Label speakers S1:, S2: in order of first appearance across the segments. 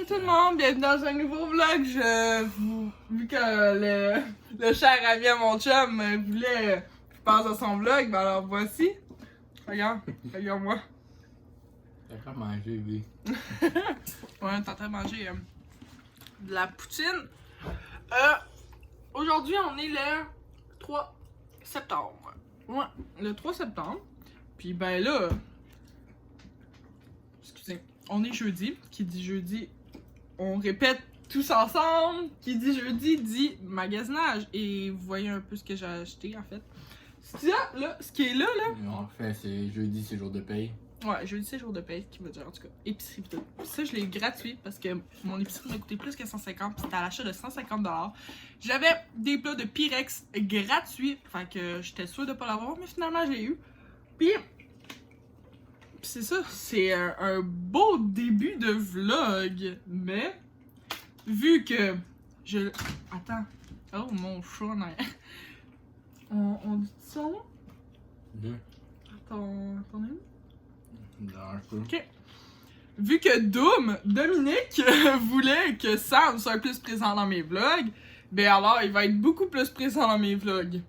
S1: tout le monde, bienvenue dans un nouveau vlog. Vu que le cher ami à mon chum voulait que je passe à son vlog, ben alors voici. Regarde-moi.
S2: T'as pas mangé, lui.
S1: Ouais, t'es en train de manger de la poutine. Aujourd'hui, on est le 3 septembre. Ouais, le 3 septembre. Puis ben là, excusez, on est jeudi. Qui dit jeudi, on répète tous ensemble. Qui dit jeudi, dit magasinage. Et vous voyez un peu ce que j'ai acheté en fait. Ce qui est là.
S2: En fait, c'est jeudi, c'est jour de paye.
S1: Ouais, jeudi c'est jour de paye, qui veut dire en tout cas épicerie pis tout. Pis ça, je l'ai eu gratuit parce que mon épicerie m'a coûté plus que 150, pis c'était à l'achat de 150$. J'avais des plats de Pyrex gratuits, fait que j'étais sûre de pas l'avoir, mais finalement j'ai eu. Pis c'est ça, c'est un beau début de vlog, mais vu que je... Attends, oh mon chat en arrière. On dit ça là?
S2: Deux.
S1: Attends,
S2: Un peu.
S1: Ok. Vu que Dominique voulait que Sam soit plus présent dans mes vlogs, ben alors il va être beaucoup plus présent dans mes vlogs.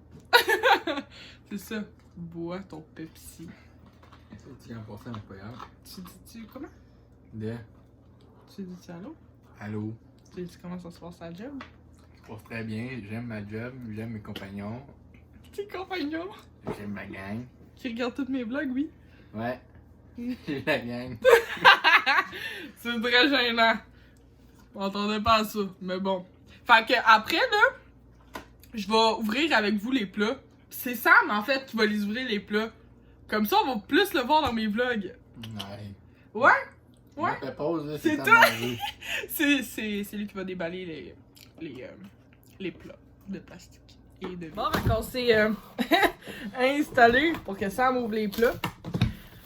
S1: C'est ça. Bois ton Pepsi.
S2: C'est 100%, mais pas grave.
S1: Tu comment? Tu dis allô?
S2: Allô.
S1: Tu dis comment ça se passe à la job?
S2: Ça se passe très bien. J'aime ma job, j'aime mes compagnons,
S1: Tes compagnons
S2: j'aime ma gang.
S1: qui regardent tous mes vlogs, oui.
S2: Ouais. J'ai la gang.
S1: C'est très gênant. On m'entendait pas à ça, mais bon. Fait que après là, je vais ouvrir avec vous les plats. C'est Sam en fait qui va les ouvrir les plats. Comme ça, on va plus le voir dans mes vlogs.
S2: Ouais.
S1: Ouais?
S2: Fais pause, là,
S1: C'est
S2: ça
S1: toi?
S2: manger.
S1: C'est lui qui va déballer les plats de plastique et de bon, on s'est installé pour que Sam ouvre les plats.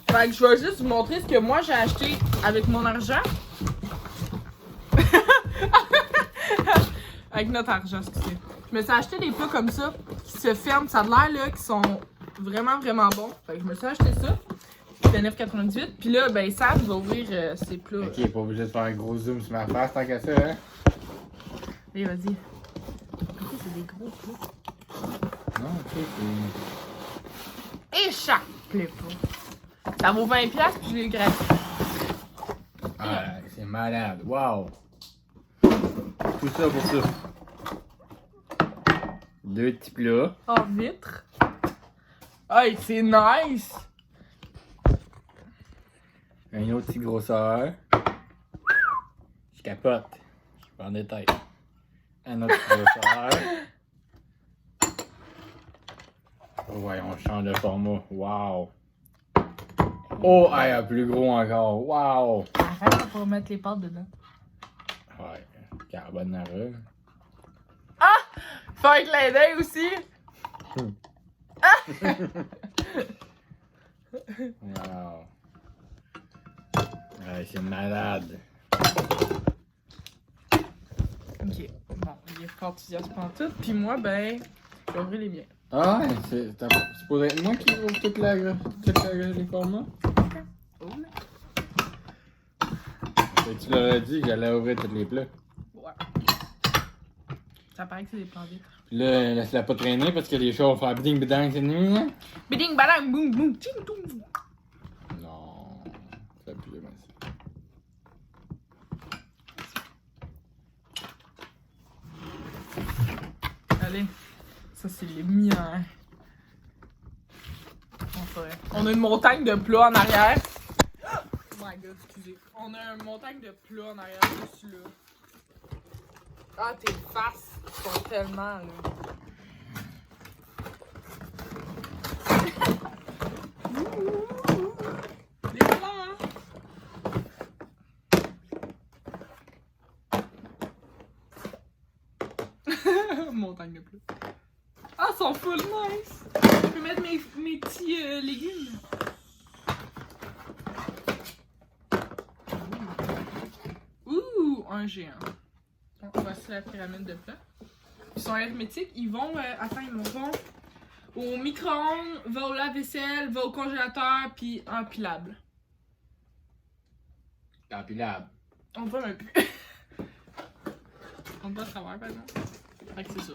S1: Fait que je vais juste vous montrer ce que moi j'ai acheté avec mon argent. Avec notre argent, excusez. Je me suis acheté des plats comme ça, qui se ferment, ça a l'air là, qui sont vraiment bons. Fait que je me suis acheté ça. C'était 9,98. Puis là, ben Sam va ouvrir ses plats.
S2: Ok, pas obligé de faire un gros zoom sur ma face tant qu'à ça, hein?
S1: Allez, vas-y. Ok, c'est des gros plats.
S2: Non, ok, c'est.
S1: Et chaque plat. Ça vaut 20$, puis je l'ai gratuit.
S2: Ah, c'est malade. Wow. Tout ça pour ça. Deux petits plats.
S1: En vitre. Hey, c'est nice!
S2: Un autre petit grosseur. Je capote. Je prends des têtes. Un autre petit grosseur. Oh, ouais, on change de format. Wow. Oh, hey, un plus gros encore. Wow.
S1: Arrête pour mettre les pâtes dedans.
S2: Ouais, carbonara.
S1: Faire un clin d'œil aussi.
S2: Wow. Ouais, c'est malade.
S1: Ok, bon, il est pas enthousiaste pendant tout. Puis moi, ben, je vais ouvrir les miens.
S2: Ah ouais, c'est supposé être moi qui ouvre les formats.
S1: Oh.
S2: Et tu leur as dit que j'allais ouvrir tous les plats.
S1: Ouais. Ça paraît que c'est des plans vitres.
S2: Puis là, laisse-la pas traîner parce que les chats vont faire biding bidang cette nuit, hein?
S1: Biding, badang, boum, boum, ting, toum.
S2: Non, ça pue bien ça.
S1: Allez, ça c'est les miens. On a une montagne de plats en arrière. Oh my god, excusez. On a une montagne de plats en arrière dessus là. Ah, tes faces sont tellement là. Des plats, hein? Montagne de plats. Ah, ils sont full nice! Je peux mettre mes petits légumes. Ouh, un géant. Bon, voici la pyramide de plats. Ils sont hermétiques. Ils vont, ils vont au micro-ondes, va au lave-vaisselle, va au congélateur, puis empilable.
S2: Empilable.
S1: On voit un peu. compte pas le travers, par exemple. Fait que c'est ça.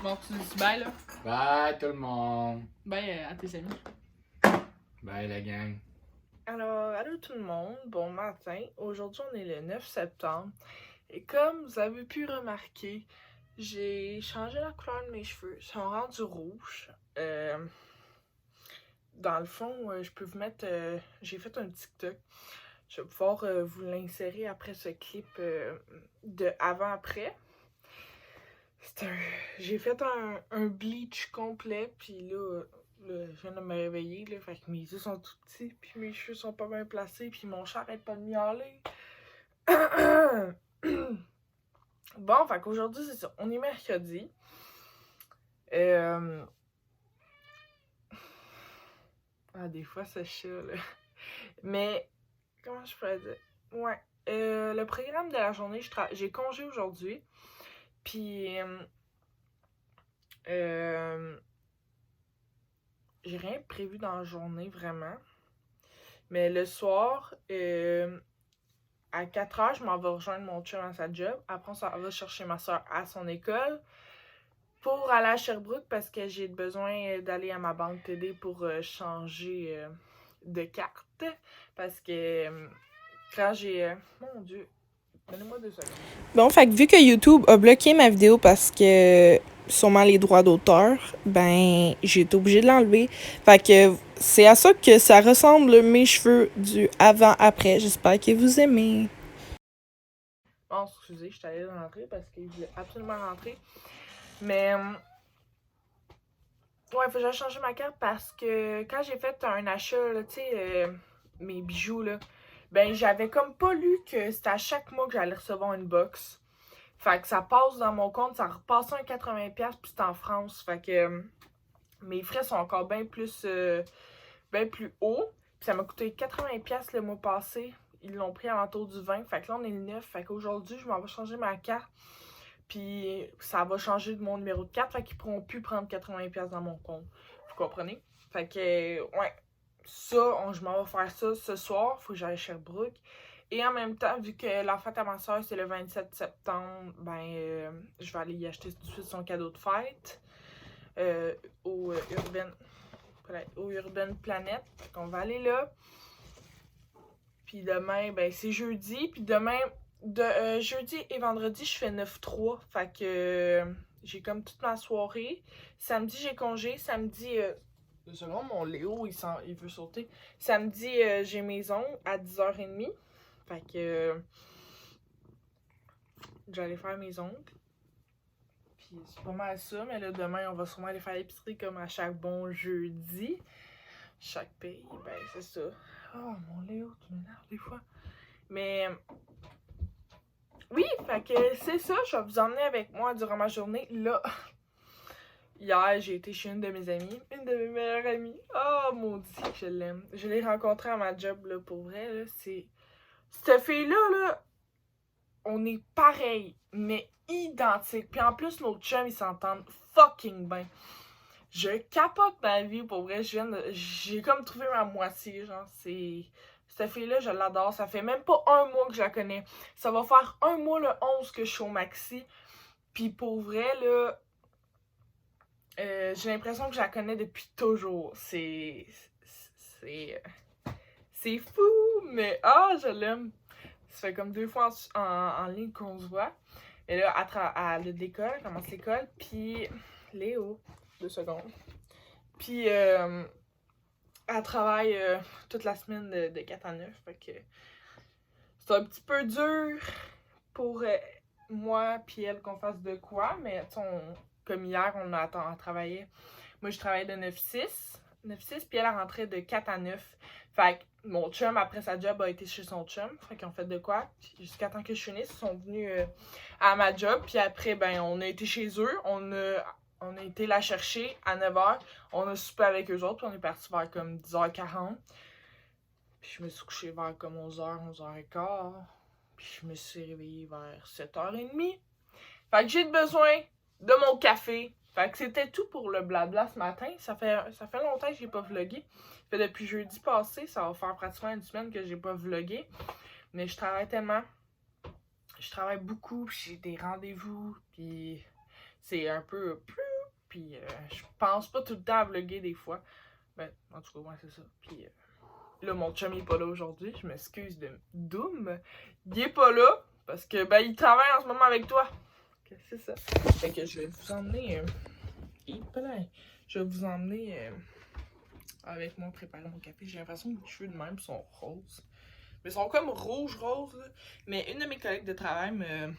S1: Bon, tu dis bye, là.
S2: Bye tout le monde.
S1: Bye à tes amis.
S2: Bye la gang.
S3: Alors, allô tout le monde, bon matin. Aujourd'hui, on est le 9 septembre. Et comme vous avez pu remarquer, j'ai changé la couleur de mes cheveux. Ils sont rendus rouges. Dans le fond, je peux vous mettre... j'ai fait un TikTok. Je vais pouvoir vous l'insérer après ce clip de avant-après. J'ai fait un bleach complet, puis là, je viens de me réveiller, là, fait que mes yeux sont tout petits, puis mes cheveux sont pas bien placés, puis mon chat arrête pas de miauler. Bon, fait qu'aujourd'hui, c'est ça. On est mercredi. Ah, des fois, c'est chat, là. Mais, comment je pourrais dire? Ouais. Le programme de la journée, j'ai congé aujourd'hui. Puis, j'ai rien prévu dans la journée, vraiment. Mais le soir, à 4h, je m'en vais rejoindre mon chum à sa job. Après, on va chercher ma soeur à son école pour aller à Sherbrooke parce que j'ai besoin d'aller à ma banque TD pour changer de carte. Parce que quand j'ai... mon Dieu, donnez-moi 2 secondes. Bon, fait que vu que YouTube a bloqué ma vidéo parce que sûrement les droits d'auteur, ben j'ai été obligée de l'enlever. Fait que c'est à ça que ça ressemble mes cheveux du avant-après. J'espère que vous aimez. Bon, excusez, je suis allée rentrer parce qu'il voulait absolument rentrer. Mais ouais, faut que j'aille changer ma carte parce que quand j'ai fait un achat, tu sais, mes bijoux, là, ben j'avais comme pas lu que c'était à chaque mois que j'allais recevoir une box. Fait que ça passe dans mon compte, ça repasse un 80$ puis c'est en France. Fait que mes frais sont encore bien plus hauts. Puis ça m'a coûté 80$ le mois passé. Ils l'ont pris à l'entour du 20. Fait que là, on est le 9. Fait qu'aujourd'hui, je m'en vais changer ma carte. Puis ça va changer de mon numéro de carte. Fait qu'ils pourront plus prendre 80$ dans mon compte. Vous comprenez? Fait que, ouais. Ça, je m'en vais faire ça ce soir. Faut que j'aille à Sherbrooke. Et en même temps, vu que la fête à ma soeur, c'est le 27 septembre, ben, je vais aller y acheter tout de suite son cadeau de fête au Urban Planet. On va aller là. Puis demain, ben, c'est jeudi. Puis demain, jeudi et vendredi, je fais 9-3. Fait que j'ai comme toute ma soirée. Samedi, j'ai congé. Samedi, 2 secondes, mon Léo, il veut sauter. Samedi, j'ai mes ongles à 10h30. Fait que j'allais faire mes ongles. Puis c'est pas mal ça. Mais là, demain, on va sûrement aller faire l'épicerie comme à chaque bon jeudi. Chaque pays, ben c'est ça. Oh, mon Léo, tu m'énerves des fois. Mais oui, fait que c'est ça. Je vais vous emmener avec moi durant ma journée. Là, hier, j'ai été chez une de mes amies. Une de mes meilleures amies. Oh, maudit, je l'aime. Je l'ai rencontrée à ma job, là, pour vrai. Là, c'est... Cette fille-là, là, on est pareil, mais identique. Puis en plus, nos chums, ils s'entendent fucking bien. Je capote ma vie, pour vrai. J'ai comme trouvé ma moitié, genre. Cette fille-là, je l'adore. Ça fait même pas un mois que je la connais. Ça va faire un mois le 11 que je suis au maxi. Puis pour vrai, là, j'ai l'impression que je la connais depuis toujours. C'est fou, mais je l'aime. Ça fait comme 2 fois en ligne qu'on se voit. Et là, elle a de l'école, elle commence l'école, puis Léo, 2 secondes. Puis elle travaille toute la semaine de 4 à 9. Fait que c'est un petit peu dur pour moi puis elle qu'on fasse de quoi, mais comme hier, on a travaillé. Moi, je travaillais de 9-6, puis elle rentrait de 4 à 9. Fait que mon chum, après sa job, a été chez son chum. Fait qu'ils ont fait de quoi? Puis jusqu'à temps que je finisse, ils sont venus à ma job. Puis après, ben, on a été chez eux. On a été la chercher à 9h. On a soupé avec eux autres. Puis on est parti vers comme 10h40. Puis je me suis couchée vers comme 11h, 11h15. Puis je me suis réveillée vers 7h30. Fait que j'ai besoin de mon café. Fait que c'était tout pour le blabla ce matin. Ça fait longtemps que j'ai pas vlogué. Ça fait depuis jeudi passé. Ça va faire pratiquement une semaine que j'ai pas vlogué. Mais je travaille tellement. je travaille beaucoup, puis j'ai des rendez-vous, puis c'est un peu... Puis je pense pas tout le temps à vlogger des fois. Ben, en tout cas, ouais, c'est ça. Puis là, mon chum il est pas là aujourd'hui. Je m'excuse de Doom. Il est pas là, parce que, ben, il travaille en ce moment avec toi. C'est ça. Fait que je vais vous emmener... Je vais vous emmener avec moi préparer mon café. J'ai l'impression que mes cheveux de même sont roses. Mais ils sont comme rouge-rose, là. Mais une de mes collègues de travail me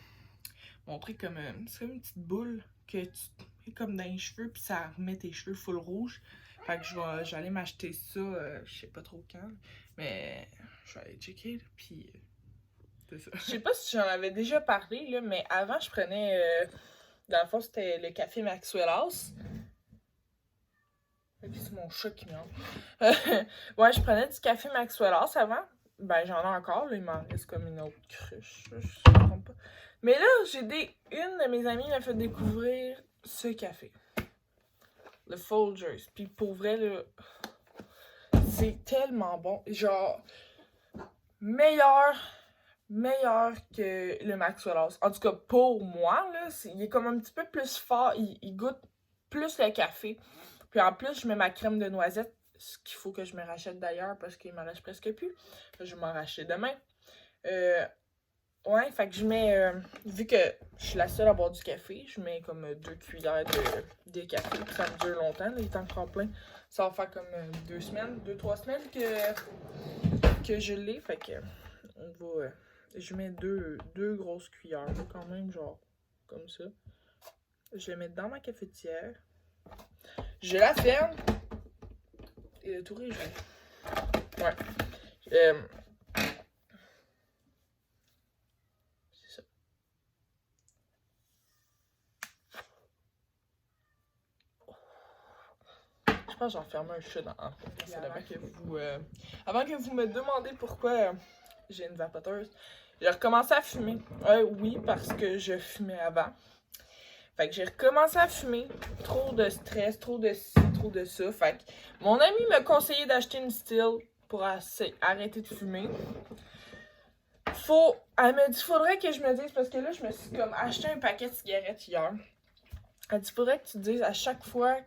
S3: montrait comme... c'est comme une petite boule que tu mets comme dans les cheveux, puis ça remet tes cheveux full rouge. Fait que je vais aller m'acheter ça, je sais pas trop quand, mais je vais aller checker, là, puis... c'est ça. Je sais pas si j'en avais déjà parlé, là, mais avant, je prenais... dans le fond, c'était le café Maxwell House. Et puis c'est mon chat qui miaule. Ouais, je prenais du café Maxwell House avant. Ben, j'en ai encore, là, il m'en reste comme une autre cruche, je me trompe pas. Mais là, une de mes amies m'a fait découvrir ce café. Le Folgers. Puis pour vrai, là, c'est tellement bon. Genre, meilleur que le Maxwell House. En tout cas, pour moi, là, il est comme un petit peu plus fort. Il goûte plus le café. Puis en plus, je mets ma crème de noisette. Ce qu'il faut que je me rachète d'ailleurs parce qu'il m'en reste presque plus. Je vais m'en racheter demain. Ouais, fait que je mets... vu que je suis la seule à boire du café, je mets comme 2 cuillères de café. Puis ça me dure longtemps, là, il est encore plein. Ça va faire comme 2-3 semaines que je l'ai. Fait que on va... je mets deux grosses cuillères, là, quand même, genre comme ça. Je les mets dans ma cafetière. Je la ferme. Et le tour est joué. Ouais. C'est ça. Je pense que j'en ferme un chat dans avant que vous me demandez pourquoi j'ai une vapoteuse. J'ai recommencé à fumer. Oui, parce que je fumais avant. Fait que j'ai recommencé à fumer. Trop de stress, trop de ci, trop de ça. Fait que mon ami m'a conseillé d'acheter une Still pour arrêter de fumer. Elle m'a dit, faudrait que je me dise, parce que là, je me suis comme acheté un paquet de cigarettes hier. Elle dit, faudrait que tu te dises à chaque fois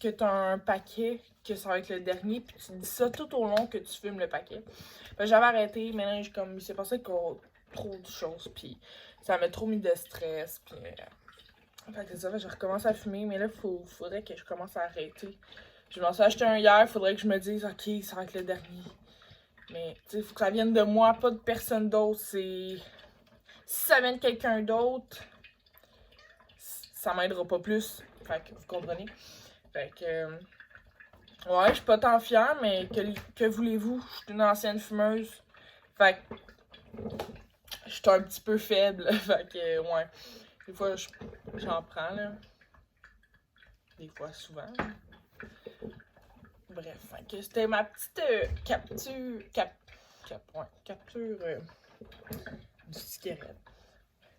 S3: que t'as un paquet, que ça va être le dernier, puis tu dis ça tout au long que tu fumes le paquet. Fait que j'avais arrêté, mais là, il s'est passé trop de choses, puis ça m'a trop mis de stress, puis... Fait que c'est ça, j'ai recommencé à fumer, mais là, faudrait que je commence à arrêter. Je m'en suis acheté un hier, faudrait que je me dise, ok, ça va être le dernier. Mais, tu sais, faut que ça vienne de moi, pas de personne d'autre. Si ça vient de quelqu'un d'autre, ça m'aidera pas plus. Fait que, vous comprenez? Fait que, ouais, je suis pas tant fière, mais que voulez-vous? Je suis une ancienne fumeuse. Fait que, je suis un petit peu faible. Fait que, ouais. Des fois, j'en prends, là. Des fois, souvent. Bref, fait que c'était ma petite capture du cigarette.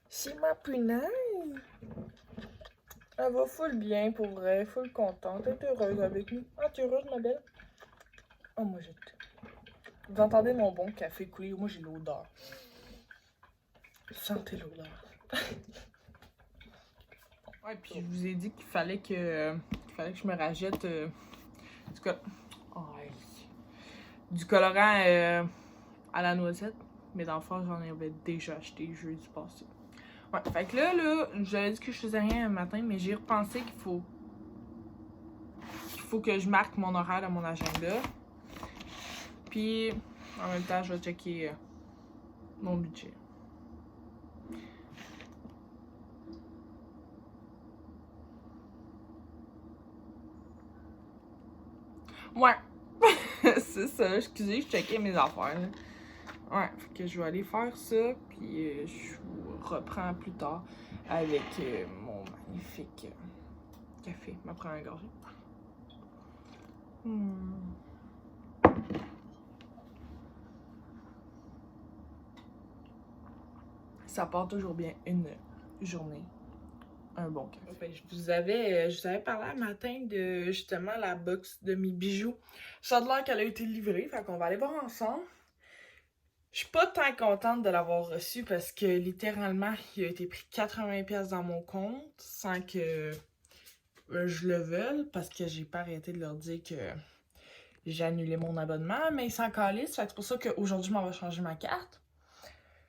S3: C'est ma punaise! Elle va full bien, pour vrai, full contente. Elle est heureuse avec nous. Ah, t'es heureuse, ma belle? Oh, moi, j'ai... Vous entendez mon bon café couler? Moi, j'ai l'odeur. Sentez l'odeur. Ouais, puis je vous ai dit qu'il fallait que je me rachète du colorant à la noisette. Mais dans le fond, j'en avais déjà acheté jeudi passé. Ouais, fait que là, j'avais dit que je faisais rien un matin, mais j'ai repensé qu'il faut que je marque mon horaire dans mon agenda. Puis, en même temps, je vais checker mon budget. Ouais, c'est ça, excusez, je checkais mes affaires. Là. Ouais, fait que je vais aller faire ça, puis je vous reprends plus tard avec mon magnifique café, ma première gorgée. Ça part toujours bien une journée. Un bon café. Ben, je vous avais parlé un matin de justement la box de mes bijoux. Ça a l'air qu'elle a été livrée, fait qu'on va aller voir ensemble. Je suis pas tant contente de l'avoir reçu parce que littéralement, il a été pris 80$ dans mon compte sans que je le veuille parce que j'ai pas arrêté de leur dire que j'ai annulé mon abonnement, mais ils s'en calissent. Fait que c'est pour ça qu'aujourd'hui, je m'en vais changer ma carte.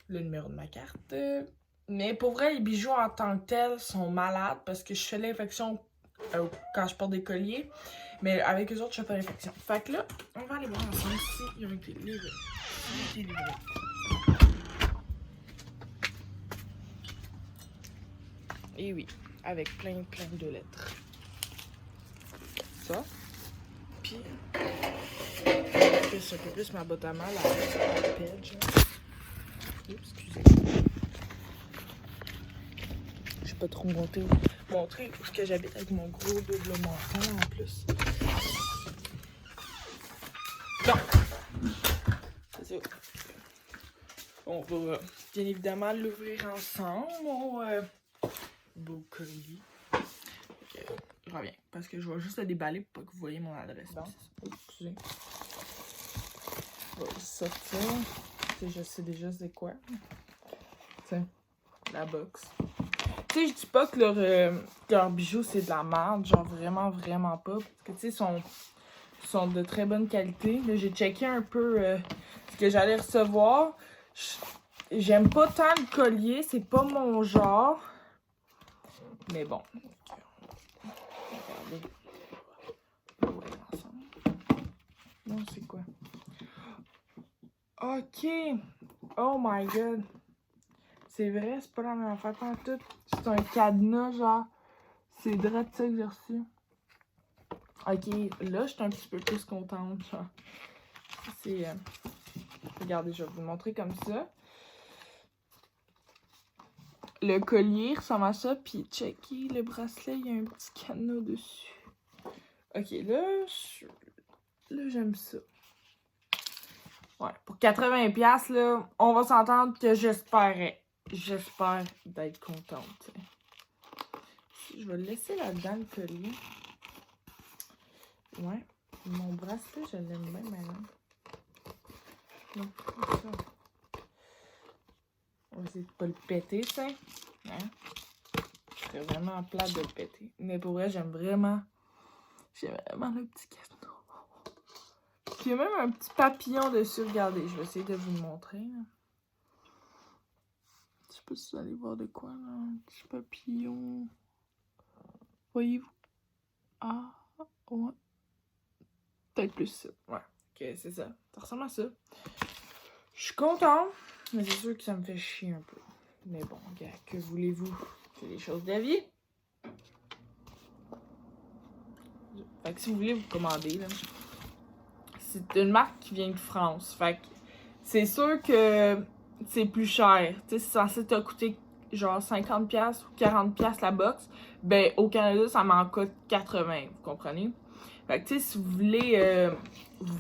S3: Le numéro de ma carte. Mais pour vrai, les bijoux en tant que tels sont malades parce que je fais l'infection quand je porte des colliers. Mais avec eux autres, je fais pas l'infection. Fait que là, on va aller voir ensemble s'ils ont été livrés. S'ils ont été livrés. Et oui, avec plein de lettres. Ça. Puis, c'est un peu plus ma botte à mal à la page. Oups, excusez. Je sais pas trop montrer où ce que j'habite avec mon gros double menton en plus. Bon. C'est ça. On va bien évidemment l'ouvrir ensemble, mon beau colis. Okay. Je reviens, parce que je vais juste le déballer pour pas que vous voyez mon adresse. Bon. Excusez. Je vais le sortir. Je sais déjà c'est quoi. Tiens, la box. Tu sais, je dis pas que leurs bijoux c'est de la merde, genre vraiment pas. Parce que tu sais, sont de très bonne qualité. Là, j'ai checké un peu ce que j'allais recevoir. J'aime pas tant le collier, c'est pas mon genre. Mais bon. Regardez. Ouais, ensemble. Non, c'est quoi? Ok. Oh my god. C'est vrai, c'est pas la même affaire en tout. C'est un cadenas, genre. C'est direct ça que j'ai reçu. Ok, là, je suis un petit peu plus contente, genre. C'est... Regardez, je vais vous le montrer comme ça. Le collier ressemble à ça, puis checkez, le bracelet, il y a un petit cadenas dessus. Ok, là, j'aime ça. Ouais, pour 80$, là, on va s'entendre que j'espère d'être contente. T'sais. Je vais le laisser là-dedans, le collier. Ouais, mon bracelet, je l'aime bien maintenant. Non, comme ça. On va essayer de pas le péter, ça. Hein? C'est vraiment plat de le péter. Mais pour vrai, j'aime vraiment le petit cadenas. Puis il y a même un petit papillon dessus. Regardez, je vais essayer de vous le montrer. Là. Je sais pas si vous allez voir de quoi, là. Un petit papillon. Voyez-vous? Ah, ouais. Peut-être plus ça. Ouais, ok, c'est ça. Ça ressemble à ça. Je suis contente, mais c'est sûr que ça me fait chier un peu. Mais bon, gars, que voulez-vous? C'est des choses de la vie. Fait que si vous voulez vous commander, là, c'est une marque qui vient de France. Fait que c'est sûr que c'est plus cher. Tu sais, c'est censé te coûter genre 50$ ou 40$ la box. Ben, au Canada, ça m'en coûte 80$, vous comprenez? Fait que, tu sais, si vous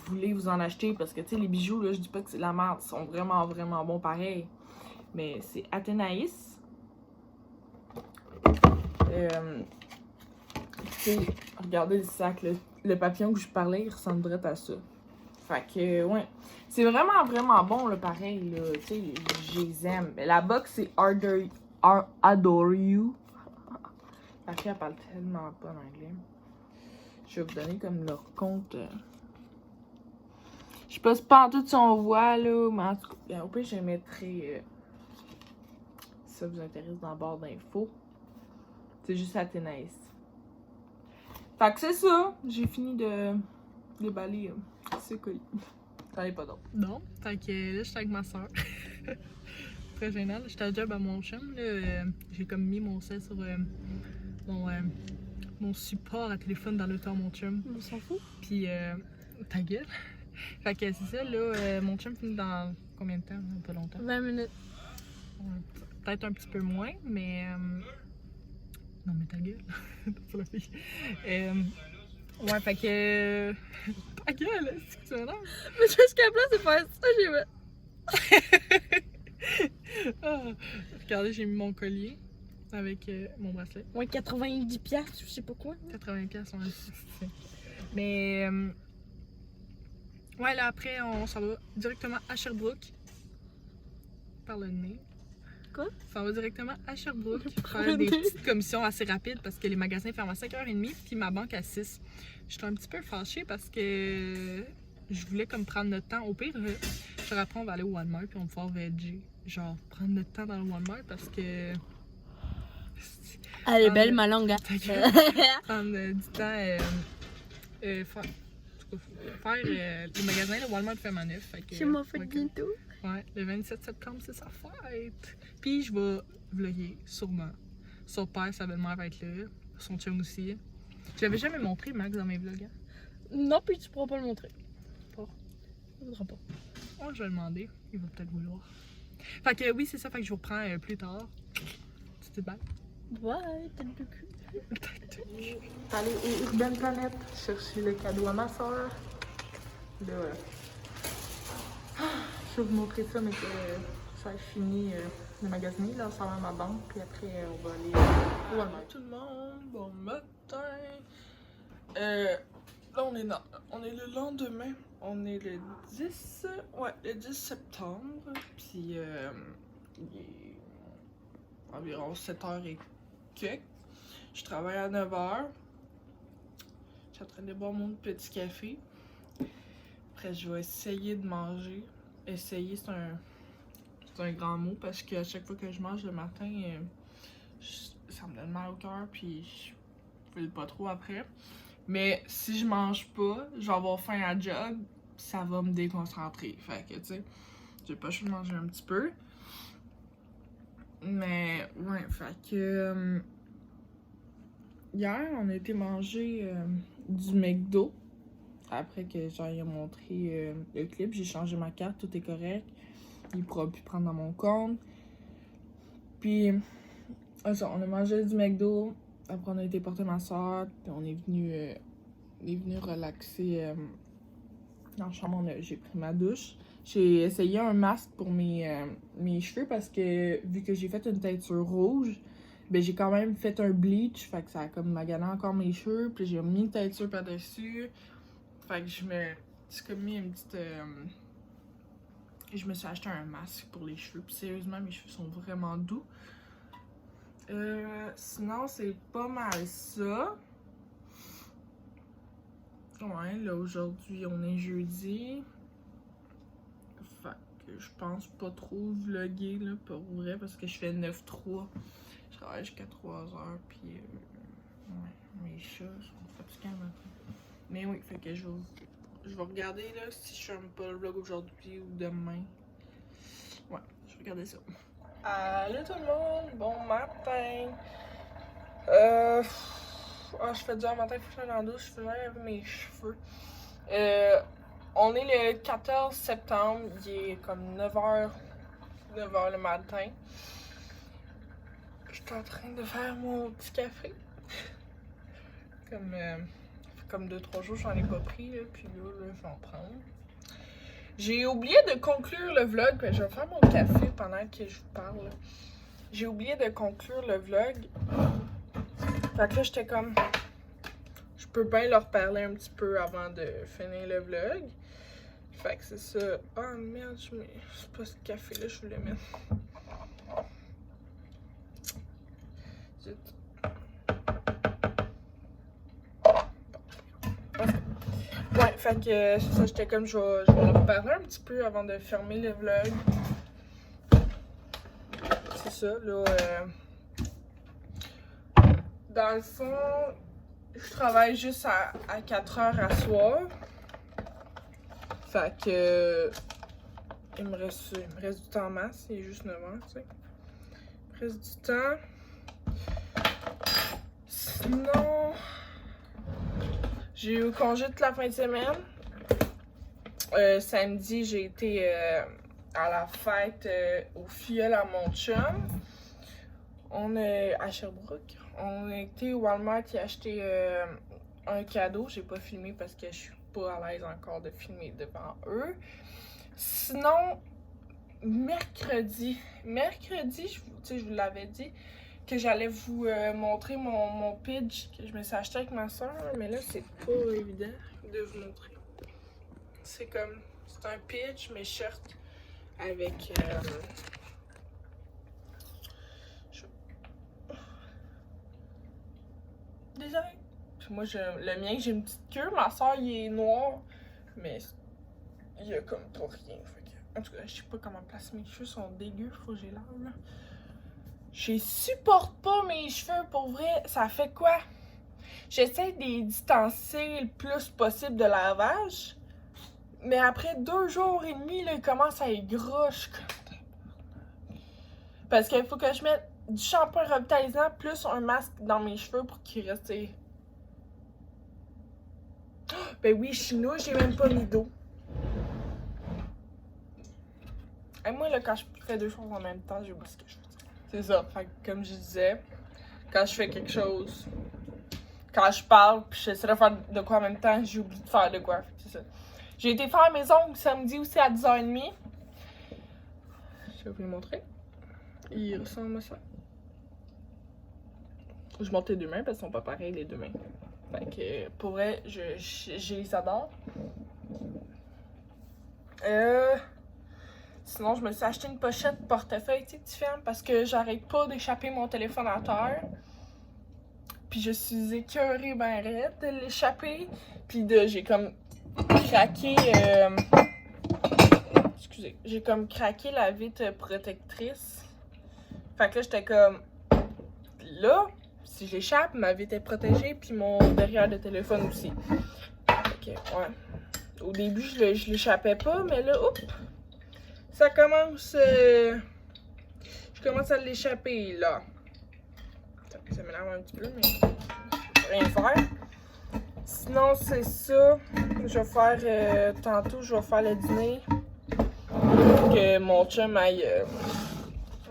S3: voulez vous en acheter, parce que, tu sais, les bijoux, là, je dis pas que c'est de la merde, ils sont vraiment bons pareil. Mais c'est Athénaïs. Tu sais, regardez le sac, le papillon que je parlais, il ressemblerait à ça. Fait que, ouais. C'est vraiment bon, là, pareil, là. Tu sais, je les aime. Mais la box, c'est Adore You. La fille, elle parle tellement pas en anglais. Je vais vous donner comme leur compte. Je sais pas si pas en tout si on voit, là, mais en tout cas, au pire, je mettrai. Si ça vous intéresse dans la barre d'infos. C'est juste Athénaïs. Fait que c'est ça. J'ai fini de déballer ce colis. T'en ai pas d'autre.
S1: Non, fait que là, j'étais avec ma soeur. Très gênant. J'étais à job à mon chum. J'ai comme mis mon sel sur mon support à téléphone dans l'auto à mon chum.
S4: On s'en fout.
S1: Puis, ta gueule. Fait que c'est ça, là, mon chum finit dans combien de temps? Pas longtemps.
S4: 20 minutes.
S1: Peut-être un petit peu moins, mais... Non, mais ta gueule. Pas la fille. Ouais, fait que... Ta gueule, c'est que tu m'énerves?
S4: Mais jusqu'à là, c'est pas ça, j'ai vu.
S1: Ah, regardez, j'ai mis mon collier avec mon bracelet.
S4: Ouais, 90$, je sais pas quoi.
S1: 80$, on a. Mais... ouais, là, après, on s'en va directement à Sherbrooke par le nez.
S4: Quoi?
S1: Ça va directement à Sherbrooke. Faire des petites commissions assez rapides parce que les magasins ferment à 5h30 puis ma banque à 6. J'étais un petit peu fâchée parce que je voulais comme prendre notre temps. Au pire, après on va aller au Walmart puis on va faire veggie. Genre, prendre notre temps dans le Walmart parce que...
S4: Elle est belle, ma langue. Hein.
S1: Prendre du temps faire les magasins, le Walmart fait ma neuf.
S4: Je m'en fais bientôt.
S1: Ouais, le 27 septembre, c'est sa fête. Puis je vais vlogger, sûrement. Son père, sa belle-mère va être là. Son chum aussi. Je l'avais jamais montré, Max, dans mes vlogs. Hein?
S4: Non, puis tu pourras pas le montrer. Il voudra pas.
S1: Oh, je vais le demander. Il va peut-être vouloir. Fait que oui, c'est ça. Fait que je vous reprends plus tard. C'était bye.
S4: Ouais, tête de cul.
S3: Allez, au Urban Planet, chercher le cadeau à ma soeur. Là, je vais vous montrer ça, mais que ça a fini de magasiner. Là, ça va à ma banque, puis après, on va aller au Walmart. Tout le monde, bon matin. Là, on est le lendemain. On est le 10, le 10 septembre. Puis, il est environ 7h et quelques. Je travaille à 9h. Je suis en train de boire mon petit café. Après, je vais essayer de manger. Essayer, c'est un grand mot parce qu'à chaque fois que je mange le matin, ça me donne mal au cœur puis je file pas trop après. Mais si je mange pas, je vais avoir faim à job, ça va me déconcentrer. Fait que, tu sais, j'ai pas le choix de manger un petit peu. Mais, ouais, fait que... hier, on a été manger du McDo. Après que j'aille montrer le clip, j'ai changé ma carte, tout est correct. Il pourra plus prendre dans mon compte. Puis, on a mangé du McDo. Après, on a été porter ma soeur. Puis, on est venu relaxer dans la chambre. J'ai pris ma douche. J'ai essayé un masque pour mes cheveux parce que, vu que j'ai fait une teinture rouge, ben j'ai quand même fait un bleach. Fait que ça a comme magané encore mes cheveux. Puis, j'ai mis une teinture par-dessus. Fait que j'ai comme mis une petite... je me suis acheté un masque pour les cheveux. Puis sérieusement, mes cheveux sont vraiment doux. Sinon, c'est pas mal ça. Ouais, là, aujourd'hui, on est jeudi. Fait que je pense pas trop vlogger, là, pour vrai, parce que je fais 9-3. Je travaille jusqu'à 3h, puis... ouais, mes chats sont fatigants maintenant. Mais oui, fait que je vais regarder là si je ferme pas le vlog aujourd'hui ou demain. Ouais, je vais regarder ça. Allô tout le monde, bon matin. Je fais dur matin, il faut que je sois dans la douche, je fais laver mes cheveux. On est le 14 septembre, il est comme 9h le matin. Je suis en train de faire mon petit café. Comme 2-3 jours, j'en ai pas pris, là, puis là, je vais en prendre. J'ai oublié de conclure le vlog, puis je vais faire mon café pendant que je vous parle. J'ai oublié de conclure le vlog. Fait que là, j'étais comme... Je peux bien leur parler un petit peu avant de finir le vlog. Fait que c'est ça. Oh merde, c'est pas ce café-là, je voulais mettre. Zut. Ouais, fait que c'est ça, j'étais comme, je vais leur parler un petit peu avant de fermer le vlog. C'est ça, là, dans le fond, je travaille juste à 4h à soir. Fait que, il me reste du temps en masse, il est juste 9h, tu sais. Il me reste du temps. Sinon... J'ai eu congé toute la fin de semaine. Samedi, j'ai été à la fête au filleul à mon chum. On est à Sherbrooke. On a été au Walmart et acheté un cadeau. J'ai pas filmé parce que je suis pas à l'aise encore de filmer devant eux. Sinon, mercredi, je vous l'avais dit, que j'allais vous montrer mon pitch que je me suis acheté avec ma soeur, mais là c'est pas évident de vous montrer. C'est un pitch, mes shirts avec Moi, le mien, j'ai une petite queue. Ma soeur, il est noir. Mais il y a comme pas rien. Fait que, en tout cas, je sais pas comment placer mes cheveux. Ils sont dégueux. Faut que j'ai l'air, là. Je supporte pas mes cheveux. Pour vrai, ça fait quoi? J'essaie de les distancer le plus possible de lavage. Mais après 2 jours et demi, là, ils commencent à être gras. Parce qu'il faut que je mette du shampoing revitalisant plus un masque dans mes cheveux pour qu'ils restent. Ben oui, chinois, j'ai même pas mis d'eau. Et moi, là, quand je fais 2 choses en même temps, j'ai oublié ce que je fais. C'est ça. Fait que, comme je disais, quand je fais quelque chose, quand je parle, puis j'essaie de faire de quoi en même temps, j'ai oublié de faire de quoi. C'est ça. J'ai été faire mes ongles samedi aussi à 10h30. Je vais vous les montrer. Il ressemble à ça. Je monte les 2 mains parce qu'ils sont pas pareils les 2 mains. Fait que pour vrai, je les adore. Sinon, je me suis acheté une pochette portefeuille, tu sais, que tu fermes parce que j'arrête pas d'échapper mon téléphone à terre. Puis je suis écœurée ben raide de l'échapper. Puis j'ai comme craqué. Excusez. J'ai comme craqué la vitre protectrice. Fait que là, j'étais comme. Là, si j'échappe, ma vitre est protégée. Puis mon derrière de téléphone aussi. Ok, ouais. Au début, je l'échappais pas, mais là, oups! Ça commence. Je commence à l'échapper, là. Ça m'énerve un petit peu, mais je peux rien faire. Sinon, c'est ça. Je vais faire. Tantôt, je vais faire le dîner. Pour que mon chum aille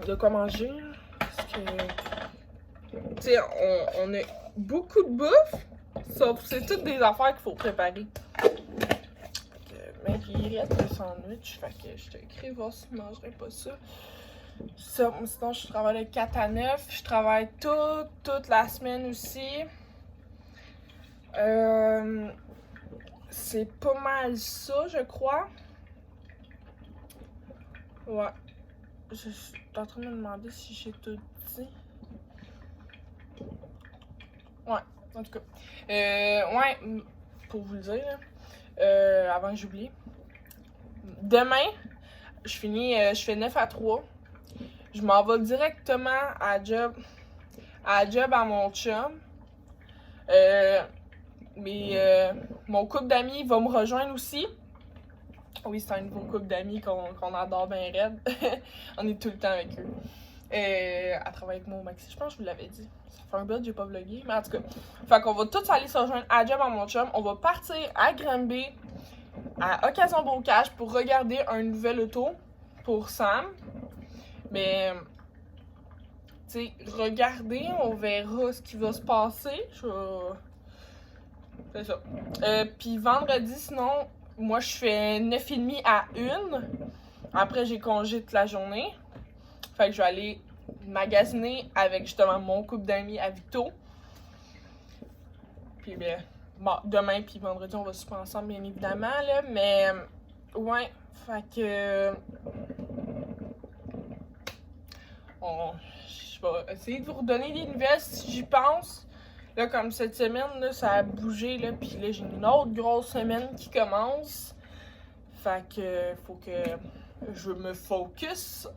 S3: de quoi manger. Parce que. Tu sais, on a beaucoup de bouffe. Sauf que c'est toutes des affaires qu'il faut préparer. Mais il reste le sandwich, fait que je t'écris voir si je mangerais pas ça. Sinon, je travaille de 4 à 9. Je travaille toute la semaine aussi. C'est pas mal ça, je crois. Ouais. Je suis en train de me demander si j'ai tout dit. Ouais, en tout cas. Ouais, pour vous le dire, là, avant que j'oublie. Demain, je fais 9 à 3. Je m'en vais directement à job à mon chum. Mon couple d'amis va me rejoindre aussi. Oui, c'est un nouveau couple d'amis qu'on adore bien raide. On est tout le temps avec eux. À travailler avec moi au Maxi, je pense que je vous l'avais dit. Ça fait un bout, j'ai pas vlogué, mais en tout cas. Fait qu'on va tous aller se rejoindre à job à mon chum. On va partir à Granby, à Occasion Bocage, pour regarder un nouvel auto pour Sam. Mais, tu sais, regardez, on verra ce qui va se passer. C'est ça. Puis vendredi, sinon, moi je fais 9h30 à 1. Après, j'ai congé toute la journée. Fait que je vais aller magasiner avec justement mon couple d'amis à Vito. Puis bien, bon, demain puis vendredi, on va souper ensemble, bien évidemment, là. Mais, ouais, fait que. Je vais essayer de vous redonner des nouvelles si j'y pense. Là, comme cette semaine, là, ça a bougé, là, puis là, j'ai une autre grosse semaine qui commence. Fait que, faut que je me focus.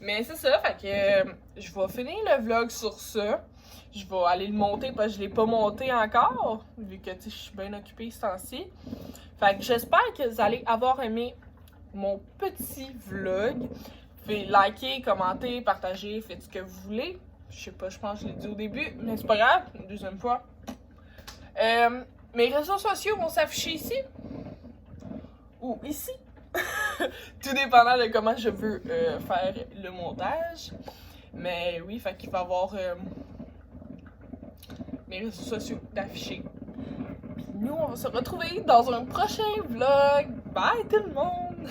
S3: Mais c'est ça, fait que je vais finir le vlog sur ça. Je vais aller le monter parce que je l'ai pas monté encore, vu que, je suis bien occupée ce temps-ci. Fait que j'espère que vous allez avoir aimé mon petit vlog. Faites liker, commenter, partager, faites ce que vous voulez. Je sais pas, je pense que je l'ai dit au début, mais c'est pas grave, une deuxième fois. Mes réseaux sociaux vont s'afficher ici. Ou ici. Tout dépendant de comment je veux faire le montage. Mais oui, fait qu'il va y avoir mes réseaux sociaux d'afficher. Puis nous, on va se retrouver dans un prochain vlog. Bye tout le monde!